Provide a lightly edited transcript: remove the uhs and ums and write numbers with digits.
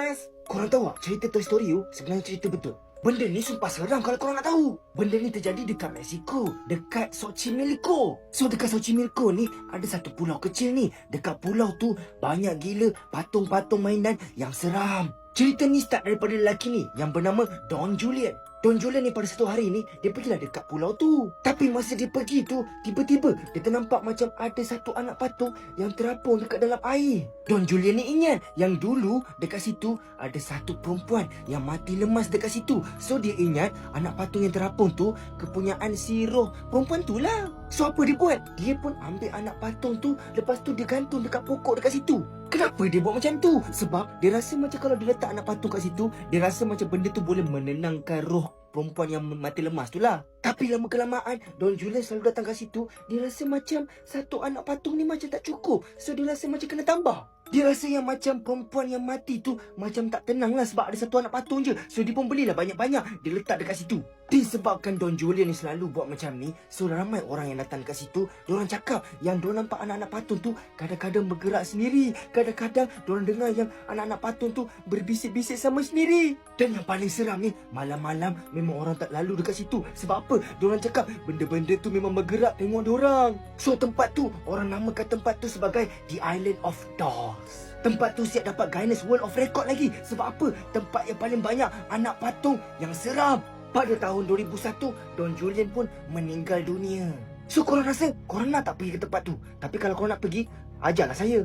guys. Korang tahu tak cerita Toy Story tu sebenarnya cerita betul. Benda ni sumpah seram kalau korang nak tahu. Benda ni terjadi dekat Mexico, dekat Xochimilco. So dekat Xochimilco ni ada satu pulau kecil ni. Dekat pulau tu banyak gila patung-patung mainan yang seram. Cerita ni start daripada lelaki ni yang bernama Don Julian. Don Julian ni pada satu hari ni dia pergilah dekat pulau tu. Tapi masa dia pergi tu, tiba-tiba dia ternampak macam ada satu anak patung yang terapung dekat dalam air. Don Julian ni ingat yang dulu dekat situ ada satu perempuan yang mati lemas dekat situ. So dia ingat anak patung yang terapung tu kepunyaan si roh perempuan tu lah. So apa dia buat? Dia pun ambil anak patung tu, lepas tu dia gantung dekat pokok dekat situ. Kenapa dia buat macam tu? Sebab dia rasa macam kalau dia letak anak patung kat situ, dia rasa macam benda tu boleh menenangkan roh perempuan yang mati lemas tu lah. Tapi lama kelamaan Don Julian selalu datang kat situ, dia rasa macam satu anak patung ni macam tak cukup. So dia rasa macam kena tambah. Dia rasa yang macam perempuan yang mati tu macam tak tenang lah sebab ada satu anak patung je. So dia pun belilah banyak-banyak, dia letak dekat situ. Disebabkan Don Julian ni selalu buat macam ni, so ramai orang yang datang dekat situ, diorang cakap yang diorang nampak anak-anak patung tu kadang-kadang bergerak sendiri. Kadang-kadang diorang dengar yang anak-anak patung tu berbisik-bisik sama sendiri. Dan yang paling seram ni, malam-malam memang orang tak lalu dekat situ. Sebab apa? Diorang cakap benda-benda tu memang bergerak tengok diorang. So tempat tu, orang namakan tempat tu sebagai The Island of Dolls. Tempat tu siap dapat Guinness World of Record lagi. Sebab apa? Tempat yang paling banyak anak patung yang seram. Pada tahun 2001, Don Julian pun meninggal dunia. So korang rasa korang nak tak pergi ke tempat tu? Tapi kalau korang nak pergi, ajarlah saya.